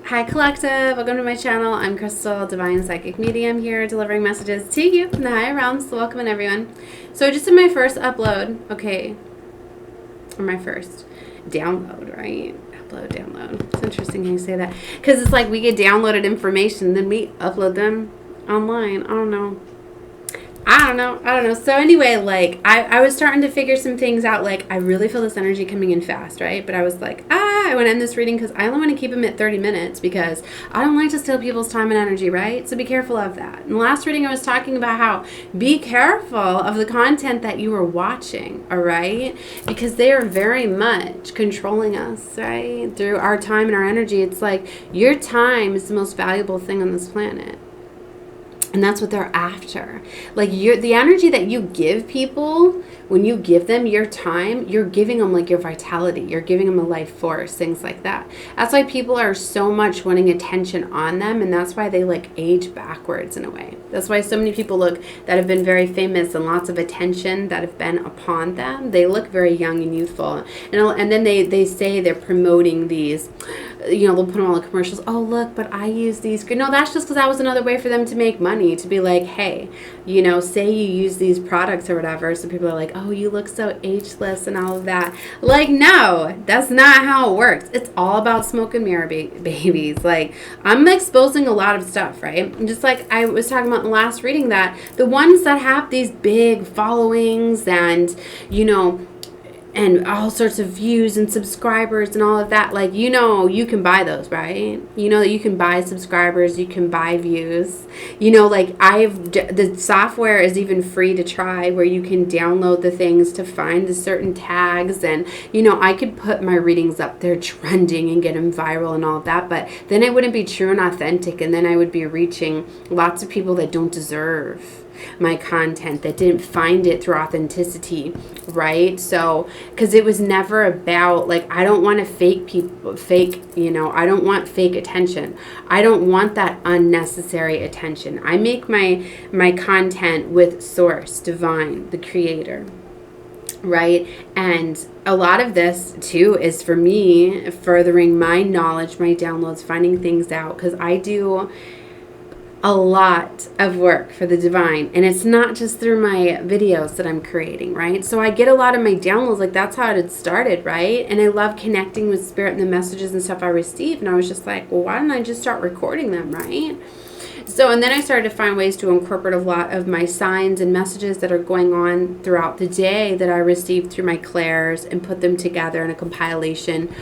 Hi Collective, welcome to my channel. I'm Crystal, Divine Psychic Medium, here delivering messages to you from the higher realms. So welcome in everyone. So I just did my first upload, okay, or my first download, right? Upload, download. It's interesting how you say that. Because it's like we get downloaded information, then we upload them online. I don't know. So anyway, like, I was starting to figure some things out. Like, I really feel this energy coming in fast, right? But I was like, I want to end this reading because I only want to keep them at 30 minutes because I don't like to steal people's time and energy, right? So be careful of that. In the last reading, I was talking about how be careful of the content that you are watching, all right? Because they are very much controlling us, right? Through our time and our energy. It's like your time is the most valuable thing on this planet. And that's what they're after. Like, the energy that you give people, when you give them your time, you're giving them like your vitality. You're giving them a life force, things like that. That's why people are so much wanting attention on them. And that's why they like age backwards in a way. That's why so many people look that have been very famous and lots of attention that have been upon them. They look very young and youthful. And then they say they're promoting these, you know, they'll put them on the commercials. Oh, look, but I use these. No, that's just because that was another way for them to make money. To be like, hey, you know, say you use these products or whatever. So people are like, oh, you look so ageless and all of that. Like, no, that's not how it works. It's all about smoke and mirror babies. Like, I'm exposing a lot of stuff, right? And just like I was talking about in the last reading, that the ones that have these big followings and, you know, and all sorts of views and subscribers and all of that, like, you know, you can buy those, right? You know that you can buy subscribers, you can buy views. You know, like, the software is even free to try, where you can download the things to find the certain tags. And, you know, I could put my readings up there trending and get them viral and all of that, but then it wouldn't be true and authentic. And then I would be reaching lots of people that don't deserve my content, that didn't find it through authenticity, right? So, because it was never about, like, I don't want to you know, I don't want fake attention. I don't want that unnecessary attention. I make my content with source, divine, the creator, right? And a lot of this too is for me furthering my knowledge, my downloads, finding things out, because I do a lot of work for the divine, and it's not just through my videos that I'm creating, right? So I get a lot of my downloads, like, that's how it had started, right? And I love connecting with spirit and the messages and stuff I receive, and I was just like, well, why don't I just start recording them, right? So, and then I started to find ways to incorporate a lot of my signs and messages that are going on throughout the day that I received through my clairs, and put them together in a compilation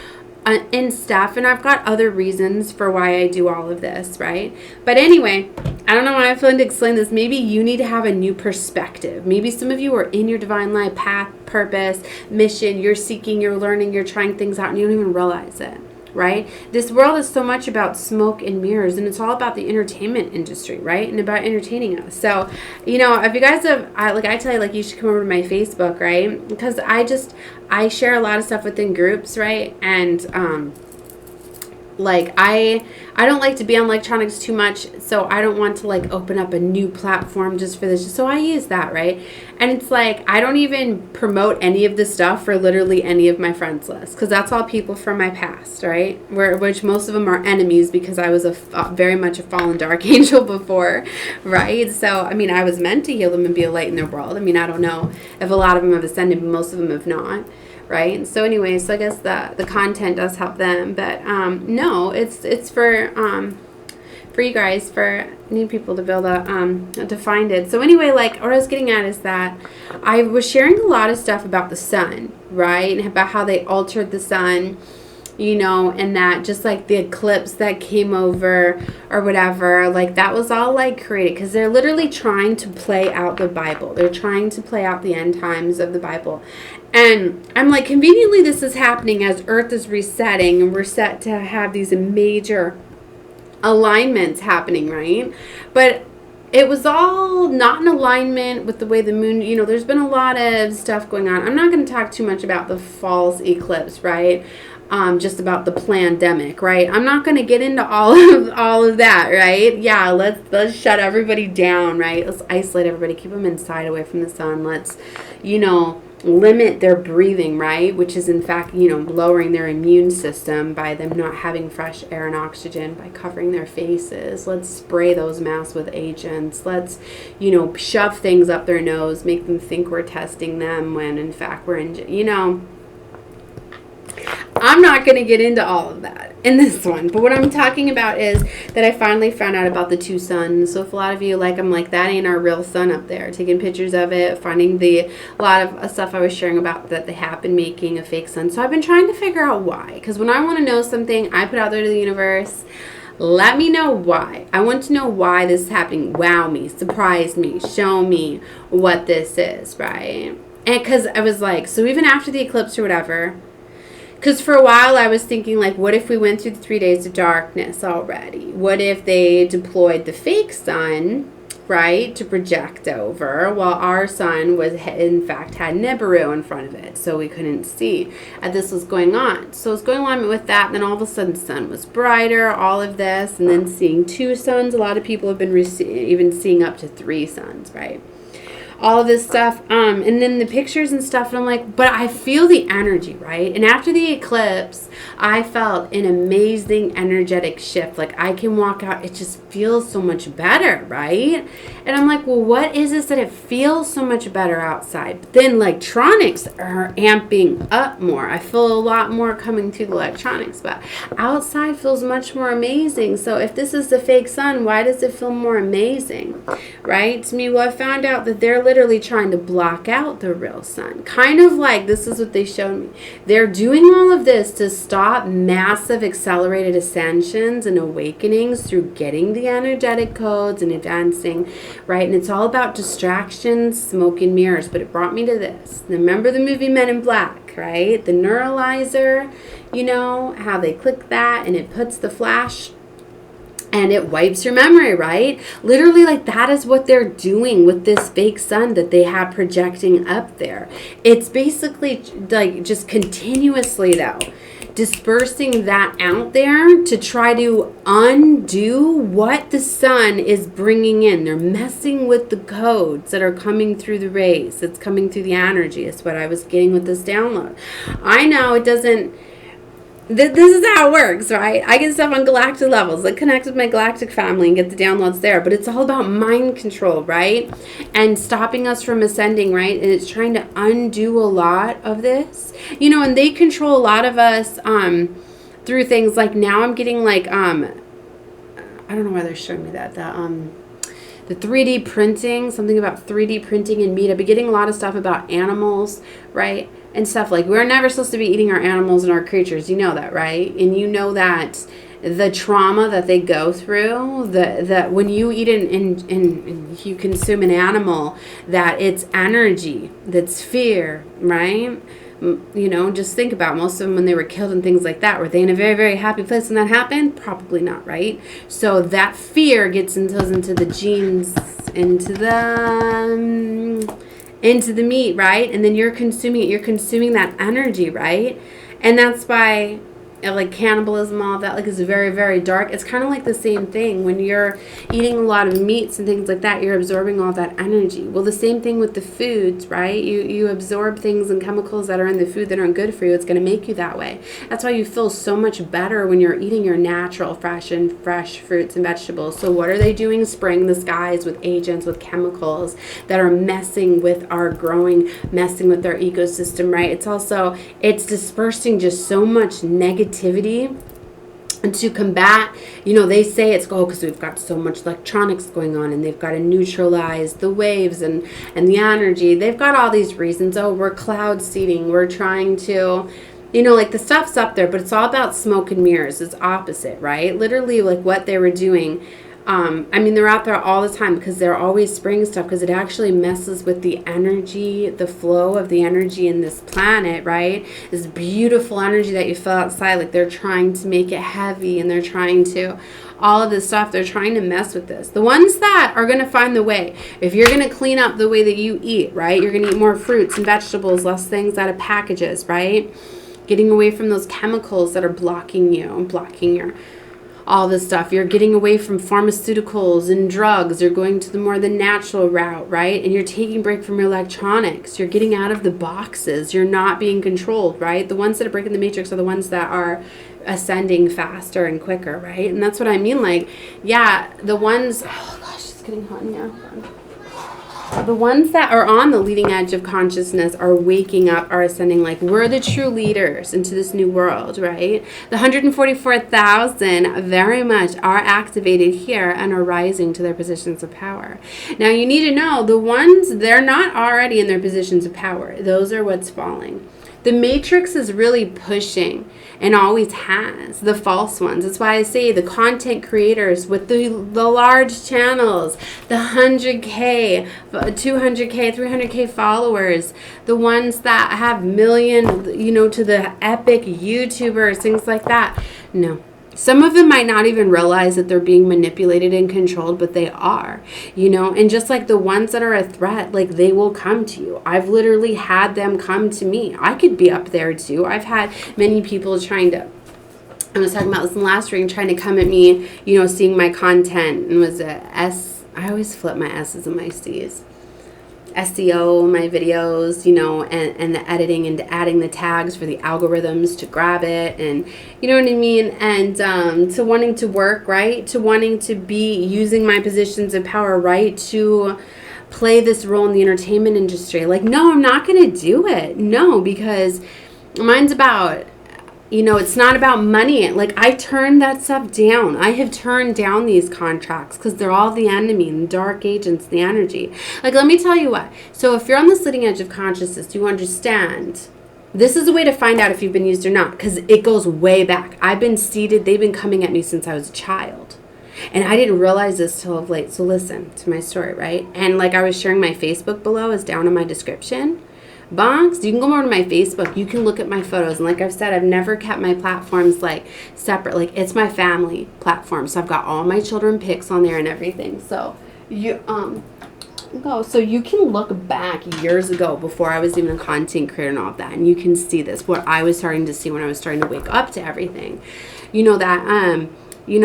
and stuff. And I've got other reasons for why I do all of this, right? But anyway, I don't know why I'm feeling to explain this. Maybe you need to have a new perspective. Maybe some of you are in your divine life path, purpose, mission. You're seeking, you're learning, you're trying things out, and you don't even realize it, right? This world is so much about smoke and mirrors, and it's all about the entertainment industry, right? And about entertaining us. So, you know, if you guys have, I tell you, like, you should come over to my Facebook, right? Because I share a lot of stuff within groups, right? And like, I don't like to be on electronics too much, so I don't want to, like, open up a new platform just for this. So I use that, right? And it's like, I don't even promote any of this stuff for literally any of my friends list, because that's all people from my past, right? Which most of them are enemies, because I was very much a fallen dark angel before, right? So, I mean, I was meant to heal them and be a light in their world. I mean, I don't know if a lot of them have ascended, but most of them have not. Right. So anyway, so I guess the content does help them, but no, it's for you guys, for new people to build to find it. So anyway, like, what I was getting at is that I was sharing a lot of stuff about the sun, right, and about how they altered the sun, you know, and that just like the eclipse that came over or whatever, like, that was all like created because they're literally trying to play out the Bible. They're trying to play out the end times of the Bible. And I'm like, conveniently, this is happening as Earth is resetting, and we're set to have these major alignments happening, right? But it was all not in alignment with the way the moon, you know, there's been a lot of stuff going on. I'm not going to talk too much about the false eclipse, right? Just about the pandemic, right? I'm not going to get into all of that, right? Yeah, let's shut everybody down, right? Let's isolate everybody, keep them inside, away from the sun. Let's, you know, limit their breathing, right? Which is in fact, lowering their immune system by them not having fresh air and oxygen, by covering their faces. Let's spray those masks with agents. Let's, shove things up their nose, make them think we're testing them when in fact we're I'm not going to get into all of that in this one, but what I'm talking about is that I finally found out about the two suns. So if a lot of you I'm like, that ain't our real sun up there, taking pictures of it, finding a lot of stuff I was sharing about that they have been making a fake sun. So I've been trying to figure out why, because when I want to know something, I put out there to the universe, let me know why. I want to know why this is happening. Wow me, surprise me, show me what this is, right? And because I was like, so even after the eclipse or whatever, because for a while I was thinking, what if we went through the 3 days of darkness already? What if they deployed the fake sun, right, to project over, while our sun was, in fact, had Nibiru in front of it, so we couldn't see. And this was going on. So it was going on with that, and then all of a sudden the sun was brighter, all of this, and then seeing two suns. A lot of people have been even seeing up to 3 suns, right? All of this stuff, and then the pictures and stuff, and I'm like, but I feel the energy, right? And after the eclipse, I felt an amazing energetic shift. I can walk out, it just feels so much better, right? And I'm like, well, what is this that it feels so much better outside? But then electronics are amping up more. I feel a lot more coming through the electronics, but outside feels much more amazing. So if this is the fake sun, why does it feel more amazing, right? To me, well, I found out that they're literally trying to block out the real sun. Kind of like, this is what they showed me. They're doing all of this to stop massive accelerated ascensions and awakenings through getting the energetic codes and advancing, right? And it's all about distractions, smoke and mirrors. But it brought me to this. Remember the movie Men in Black, right? The neuralizer, how they click that and it puts the flash and it wipes your memory, right? Literally, that is what they're doing with this fake sun that they have projecting up there. It's basically just continuously, though, dispersing that out there to try to undo what the sun is bringing in. They're messing with the codes that are coming through the rays. It's coming through the energy. It's what I was getting with this download. I know it doesn't... This is how it works, right? I get stuff on galactic levels. I connect with my galactic family and get the downloads there. But it's all about mind control, right? And stopping us from ascending, right? And it's trying to undo a lot of this. And they control a lot of us through things now I'm getting I don't know why they're showing me that. The 3D printing, something about 3D printing and meat. I've been getting a lot of stuff about animals, right? And stuff we're never supposed to be eating our animals and our creatures. You know that, right? And you know that the trauma that they go through, that when you eat and you consume an animal, that it's energy, that's fear, right? Just think about most of them when they were killed and things like that. Were they in a very, very happy place when that happened? Probably not, right? So that fear gets into the genes, into the meat, right? And then you're consuming it. You're consuming that energy, right? And that's why cannibalism, all of that, is very, very dark. It's kind of the same thing. When you're eating a lot of meats and things like that, you're absorbing all that energy. Well, the same thing with the foods, right? You absorb things and chemicals that are in the food that aren't good for you. It's going to make you that way. That's why you feel so much better when you're eating your natural, fresh fruits and vegetables. So what are they doing? Spraying the skies with agents, with chemicals that are messing with our growing, messing with our ecosystem, right? It's dispersing just so much negativity. And to combat, they say it's because we've got so much electronics going on and they've got to neutralize the waves and the energy. They've got all these reasons. Oh, we're cloud seeding. We're trying to, the stuff's up there, but it's all about smoke and mirrors. It's opposite, right? Literally, what they were doing. They're out there all the time because they're always spraying stuff because it actually messes with the energy, the flow of the energy in this planet, right? This beautiful energy that you feel outside. They're trying to make it heavy and they're trying to, all of this stuff, they're trying to mess with this. The ones that are going to find the way, if you're going to clean up the way that you eat, right? You're going to eat more fruits and vegetables, less things out of packages, right? Getting away from those chemicals that are blocking you and blocking your all this stuff. You're getting away from pharmaceuticals and drugs. You're going to the more the natural route, right? And you're taking a break from your electronics. You're getting out of the boxes. You're not being controlled, right? The ones that are breaking the matrix are the ones that are ascending faster and quicker, right? And that's what I mean. Like, yeah, the ones, oh gosh, it's getting hot in here. The ones that are on the leading edge of consciousness are waking up, are ascending. Like, we're the true leaders into this new world, right? The 144,000 very much are activated here and are rising to their positions of power. Now, you need to know the ones, they're not already in their positions of power. Those are what's falling. The matrix is really pushing and always has the false ones. That's why I say the content creators with the large channels, the 100K, 200K, 300K followers, the ones that have million, to the epic YouTubers, things like that. No. Some of them might not even realize that they're being manipulated and controlled, but they are, and just like the ones that are a threat, like they will come to you. I've literally had them come to me. I could be up there too. I've had many people I was talking about this in the last reading, trying to come at me, seeing my content, and was I always flip my S's and my C's. SEO, my videos, and the editing and adding the tags for the algorithms to grab it, and you know what I mean, and to wanting to work, right, to wanting to be using my positions of power, right, to play this role in the entertainment industry. Like, no, I'm not going to do it. No, because mine's about, it's not about money. Like, I turned that stuff down. I have turned down these contracts because they're all the enemy and dark agents, the energy. Like, let me tell you what. So if you're on this leading edge of consciousness, you understand. This is a way to find out if you've been used or not, because it goes way back. I've been seeded. They've been coming at me since I was a child. And I didn't realize this till of late. So listen to my story, right? And like I was sharing, my Facebook below is down in my description box. You can go over to my Facebook. You can look at my photos. And like I've said, I've never kept my platforms like separate. Like, it's my family platform. So I've got all my children pics on there and everything. So you so you can look back years ago before I was even a content creator and all of that, and you can see this, what I was starting to see when I was starting to wake up to everything.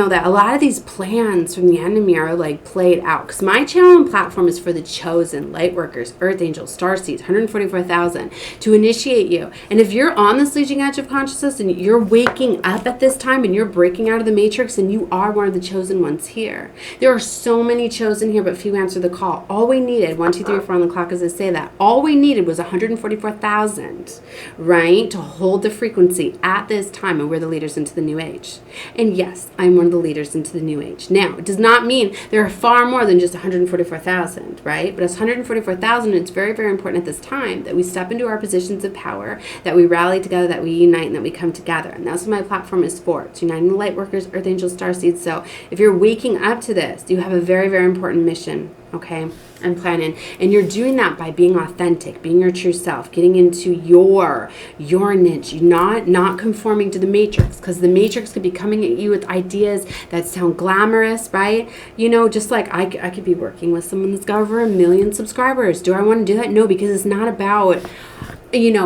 That a lot of these plans from the enemy are like played out, because my channel and platform is for the chosen, light workers, earth angels, star seeds, 144,000 to initiate you. And if you're on this leading edge of consciousness and you're waking up at this time and you're breaking out of the matrix, and you are one of the chosen ones here. There are so many chosen here, but few answer the call. All we needed, 1, 2, 3, 4 on the clock as I say that, all we needed was 144,000, right, to hold the frequency at this time, and we're the leaders into the new age. And yes, I'm one of the leaders into the new age. Now, it does not mean there are far more than just 144,000, right? But it's 144,000. It's very, very important at this time that we step into our positions of power, that we rally together, that we unite, and that we come together. And that's what my platform is for. It's uniting the light workers, earth angels, star seeds. So if you're waking up to this, you have a very, very important mission, okay, and planning. And you're doing that by being authentic, being your true self, getting into your niche, not conforming to the matrix, because the matrix could be coming at you with ideas that sound glamorous, right? Just like I could be working with someone that's got over 1 million subscribers. Do I want to do that? No, because it's not about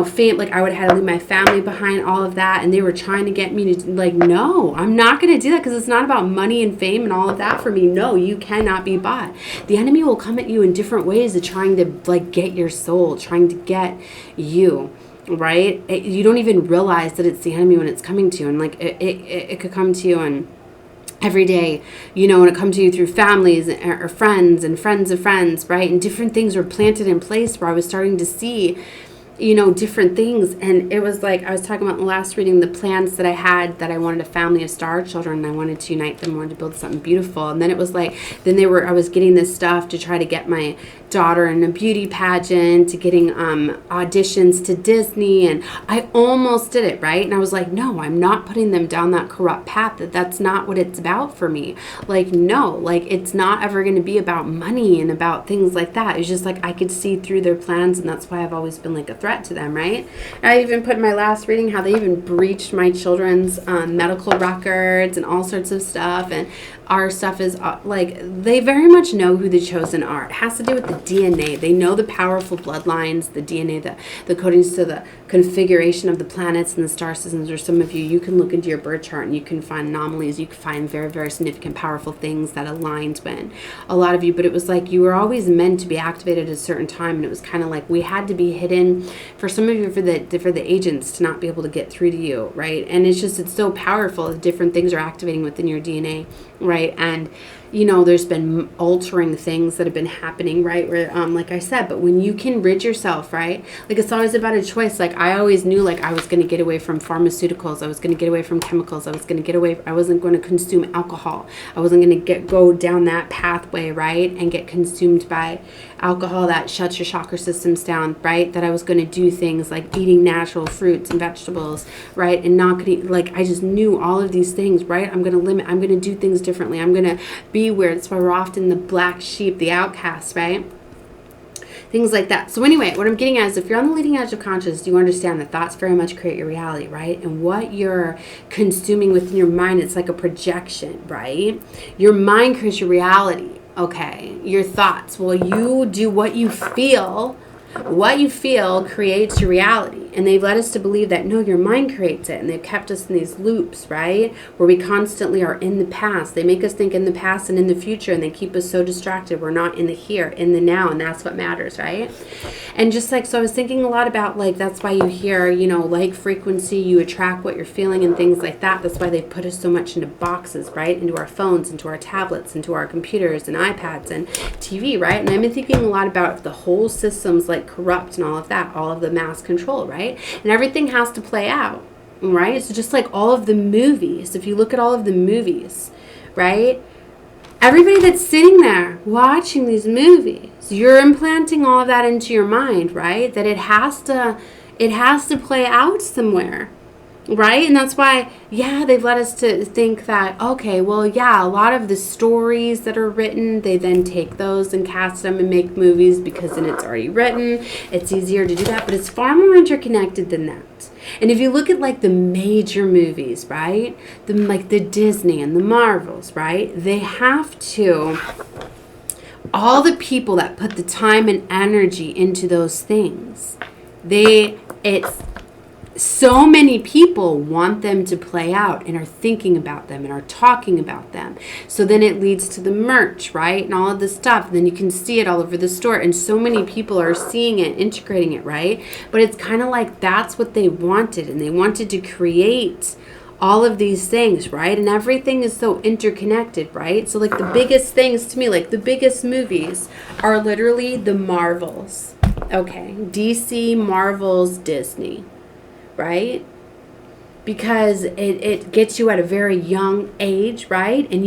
fame. Like, I would have to leave my family behind, all of that, and they were trying to get me to, like, no, I'm not going to do that, because it's not about money and fame and all of that for me. No, you cannot be bought. The enemy will come at you in different ways of trying to, like, get your soul, trying to get you, right? You don't even realize that it's the enemy when it's coming to you, and, like, it could come to you and every day, when it comes to you through families or friends and friends of friends, right? And different things were planted in place where I was starting to see different things. And it was like, I was talking about in the last reading, the plans that I had, that I wanted a family of star children, and I wanted to unite them, wanted to build something beautiful. And then it was like, I was getting this stuff to try to get my daughter in a beauty pageant, to getting auditions to Disney, and I almost did it, right? And I was like, no, I'm not putting them down that corrupt path. That's not what it's about for me. Like, no, like, it's not ever going to be about money and about things like that. It's just like, I could see through their plans, and that's why I've always been like a threat threat to them, right? I even put in my last reading how they even breached my children's medical records and all sorts of stuff. And our stuff is like, they very much know who the chosen are. It has to do with the DNA. They know the powerful bloodlines, the DNA, the codings to the configuration of the planets and the star systems. Or some of you can look into your birth chart and you can find anomalies. You can find very, very significant, powerful things that aligned when a lot of you. But it was like you were always meant to be activated at a certain time, and it was kind of like we had to be hidden. For some of you, for the agents to not be able to get through to you, right? And it's so powerful. Different things are activating within your DNA, right? And there's been altering things that have been happening, right? Where, like I said, but when you can rid yourself, right? Like, it's always about a choice. Like, I always knew, like, I was going to get away from pharmaceuticals. I was going to get away from chemicals. I wasn't going to consume alcohol. I wasn't going to go down that pathway, right? And get consumed by alcohol that shuts your chakra systems down, right? That I was going to do things like eating natural fruits and vegetables, right? And not going to, like, I just knew all of these things, right? I'm going to do things differently. I'm going to be where. That's why we're often the black sheep, the outcast, right? Things like that. So anyway, what I'm getting at is, if you're on the leading edge of consciousness, you understand that thoughts very much create your reality, right? And what you're consuming within your mind, it's like a projection, right? Your mind creates your reality, okay? Your thoughts. Well, you do what you feel. What you feel creates your reality. And they've led us to believe that, no, your mind creates it. And they've kept us in these loops, right? Where we constantly are in the past. They make us think in the past and in the future, and they keep us so distracted. We're not in the here, in the now, and that's what matters, right? And just like, so I was thinking a lot about, like, that's why you hear, like frequency, you attract what you're feeling and things like that. That's why they put us so much into boxes, right? Into our phones, into our tablets, into our computers and iPads and TV, right? And I've been thinking a lot about the whole systems, like, corrupt and all of that, all of the mass control, right? And everything has to play out, right? So just like all of the movies, if you look at all of the movies, right? Everybody that's sitting there watching these movies, you're implanting all of that into your mind, right? That it has to play out somewhere. Right? And that's why, they've led us to think that, okay, well, a lot of the stories that are written, they then take those and cast them and make movies because then it's already written. It's easier to do that, but it's far more interconnected than that. And if you look at, like, the major movies, right? Like the Disney and the Marvels, right? They have to, all the people that put the time and energy into those things, so many people want them to play out and are thinking about them and are talking about them. So then it leads to the merch, right? And all of this stuff. And then you can see it all over the store. And so many people are seeing it, integrating it, right? But it's kind of like that's what they wanted. And they wanted to create all of these things, right? And everything is so interconnected, right? So like the biggest things to me, like the biggest movies are literally the Marvels. Okay. DC, Marvels, Disney. Right? Because it gets you at a very young age, right? And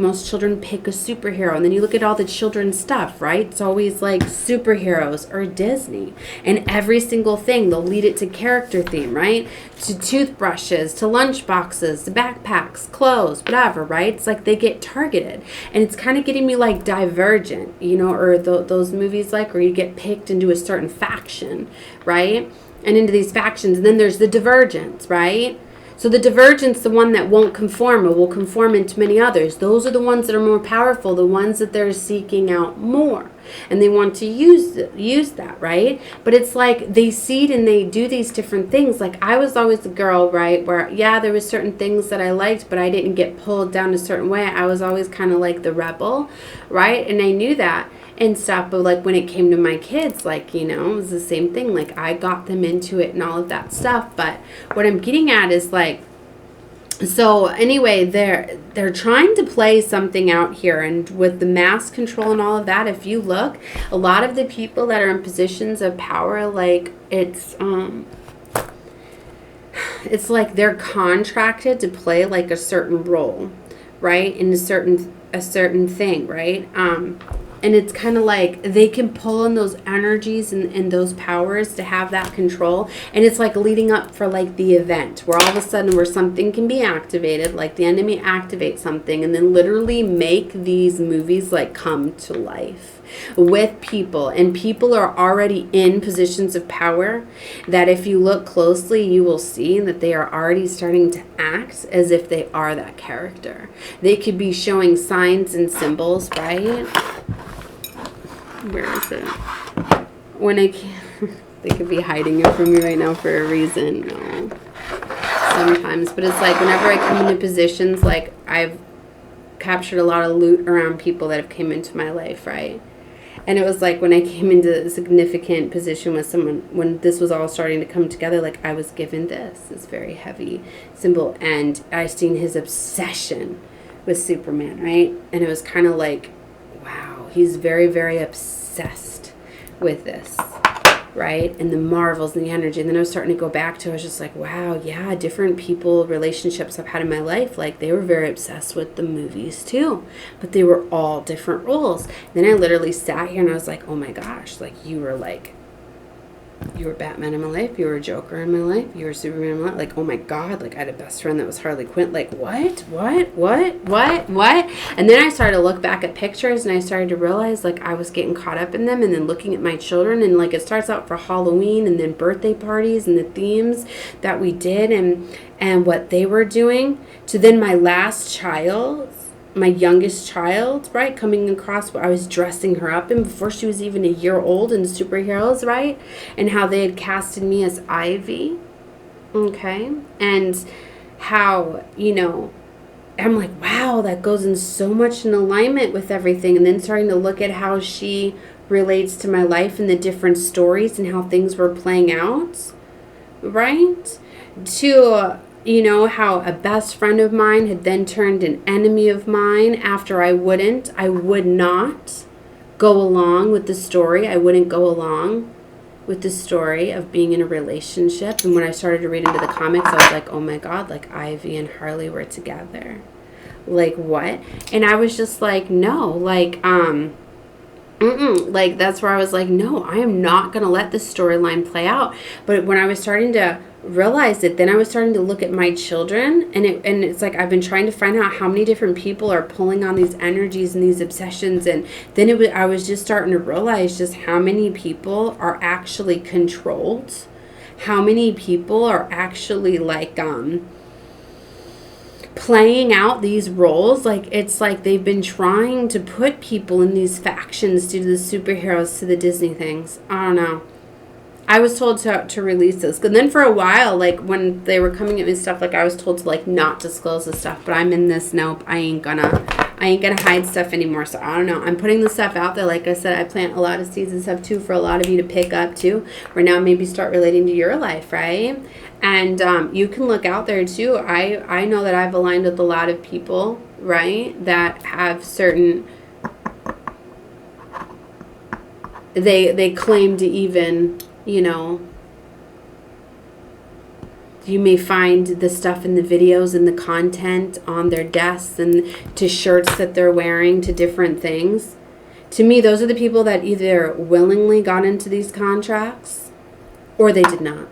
most children pick a superhero. And then you look at all the children's stuff, right? It's always like superheroes or Disney. And every single thing, they'll lead it to character theme, right? To toothbrushes, to lunch boxes, to backpacks, clothes, whatever, right? It's like they get targeted. And it's kind of getting me like Divergent, or those movies like where you get picked into a certain faction, right? And into these factions. And then there's the divergence, right? So the divergence, the one that won't conform or will conform into many others. Those are the ones that are more powerful, the ones that they're seeking out more. And they want to use that, right? But it's like they seed and they do these different things. Like I was always the girl, right? Where, there was certain things that I liked, but I didn't get pulled down a certain way. I was always kind of like the rebel, right? And I knew that. And stuff, but like when it came to my kids, like, it was the same thing. Like I got them into it and all of that stuff. But what I'm getting at is like, so anyway, they're trying to play something out here, and with the mass control and all of that, if you look, a lot of the people that are in positions of power, like it's like they're contracted to play like a certain role, right? In a certain thing, right? And it's kind of like they can pull in those energies and those powers to have that control. And it's like leading up for like the event where all of a sudden where something can be activated, like the enemy activates something and then literally make these movies like come to life with people. And people are already in positions of power that if you look closely, you will see that they are already starting to act as if they are that character. They could be showing signs and symbols, right? Where is it? When I can't, they could be hiding it from me right now for a reason. No. Sometimes. But it's like whenever I come into positions, like I've captured a lot of loot around people that have came into my life, right? And it was like when I came into a significant position with someone, when this was all starting to come together, like I was given this very heavy symbol. And I seen his obsession with Superman, right? And it was kind of like, wow, he's very, very obsessed with this, right? And the marvels and the energy. And then I was starting to go back to, I was just like, wow, yeah, different people, relationships I've had in my life, like they were very obsessed with the movies too, but they were all different roles. Then I literally sat here and I was like, oh my gosh, like you were Batman in my life, you were a Joker in my life, you were Superman in my life, like, oh my God, like I had a best friend that was Harley Quinn, like what? And then I started to look back at pictures and I started to realize like I was getting caught up in them and then looking at my children and like it starts out for Halloween and then birthday parties and the themes that we did and what they were doing to then my last child, my youngest child, right, coming across what I was dressing her up in before she was even a year old in superheroes, right, and how they had casted me as Ivy, okay, and how, you know, I'm like, wow, that goes in so much in alignment with everything, and then starting to look at how she relates to my life and the different stories and how things were playing out, right, to you know, how a best friend of mine had then turned an enemy of mine after I would not go along with the story. I wouldn't go along with the story of being in a relationship. And when I started to read into the comics, I was like, oh my God, like Ivy and Harley were together. Like what? And I was just like, no, like, like that's where I was like, no, I am not going to let this storyline play out. But when I was starting to realize it, then I was starting to look at my children and it's like I've been trying to find out how many different people are pulling on these energies and these obsessions, and then I was just starting to realize just how many people are actually controlled, how many people are actually like playing out these roles. Like it's like they've been trying to put people in these factions due to the superheroes, to the Disney things. I don't know. I was told to release this. And then for a while, like when they were coming at me stuff, like I was told to like not disclose this stuff. But I'm in this, nope, I ain't gonna hide stuff anymore. So I don't know. I'm putting the stuff out there. Like I said, I plant a lot of seeds and stuff too for a lot of you to pick up too. Or now maybe start relating to your life, right? And you can look out there too. I know that I've aligned with a lot of people, right, that have certain, they claim to even, you know, you may find the stuff in the videos and the content on their desks and to shirts that they're wearing, to different things. To me, those are the people that either willingly got into these contracts or they did not.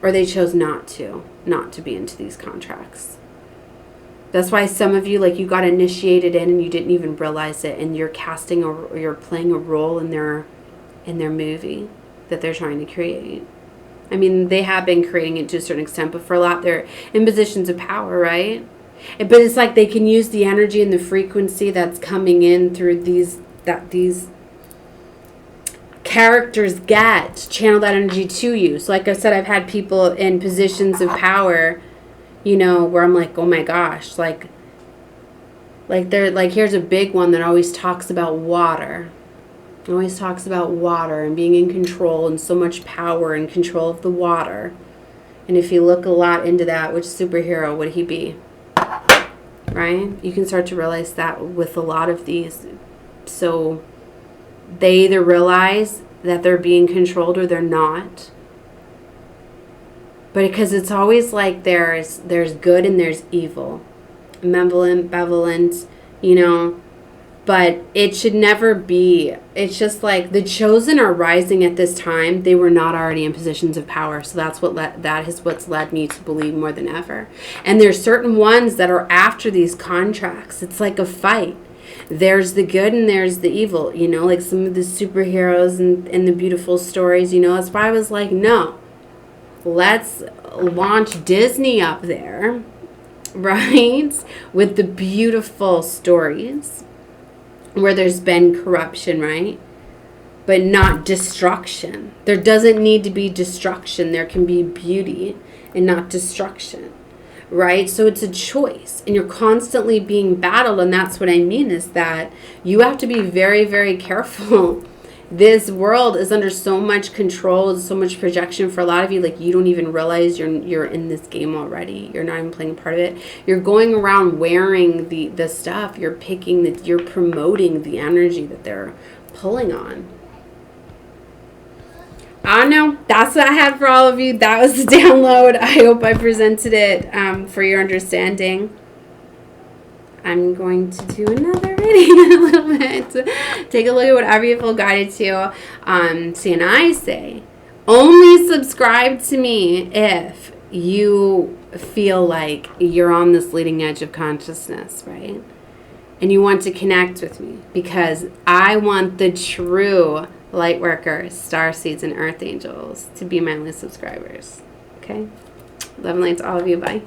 Or they chose not to be into these contracts. That's why some of you, like, you got initiated in and you didn't even realize it, and you're you're playing a role in their movie that they're trying to create. I mean, they have been creating it to a certain extent, but for a lot, they're in positions of power, right? But it's like they can use the energy and the frequency that's coming in through these characters get, channel that energy to you. So like I said, I've had people in positions of power, you know, where I'm like, oh my gosh, like they're like, here's a big one that always talks about water. Always talks about water and being in control and so much power and control of the water. And if you look a lot into that, which superhero would he be? Right? You can start to realize that with a lot of these. So they either realize that they're being controlled or they're not. But because it's always like there's good and there's evil. Benevolent, you know. But it should never be. It's just like the chosen are rising at this time. They were not already in positions of power. So that's that is what's led me to believe more than ever. And there's certain ones that are after these contracts. It's like a fight. There's the good and there's the evil, you know, like some of the superheroes and the beautiful stories, you know. That's why I was like, no, let's launch Disney up there, right? With the beautiful stories where there's been corruption, right? But not destruction. There doesn't need to be destruction. There can be beauty and not destruction, right? So it's a choice, and you're constantly being battled. And that's what I mean, is that you have to be very, very careful. This world is under so much control and so much projection for a lot of you. Like, you don't even realize you're in this game already. You're not even playing a part of it. You're going around wearing the stuff. You're you're promoting the energy that they're pulling on. I don't know. That's what I had for all of you. That was the download. I hope I presented it for your understanding. I'm going to do another reading in a little bit. Take a look at whatever you feel guided to. See, and I say, only subscribe to me if you feel like you're on this leading edge of consciousness, right? And you want to connect with me, because I want the true light workers, star seeds, and earth angels to be my only subscribers. Okay? Love and light to all of you. Bye.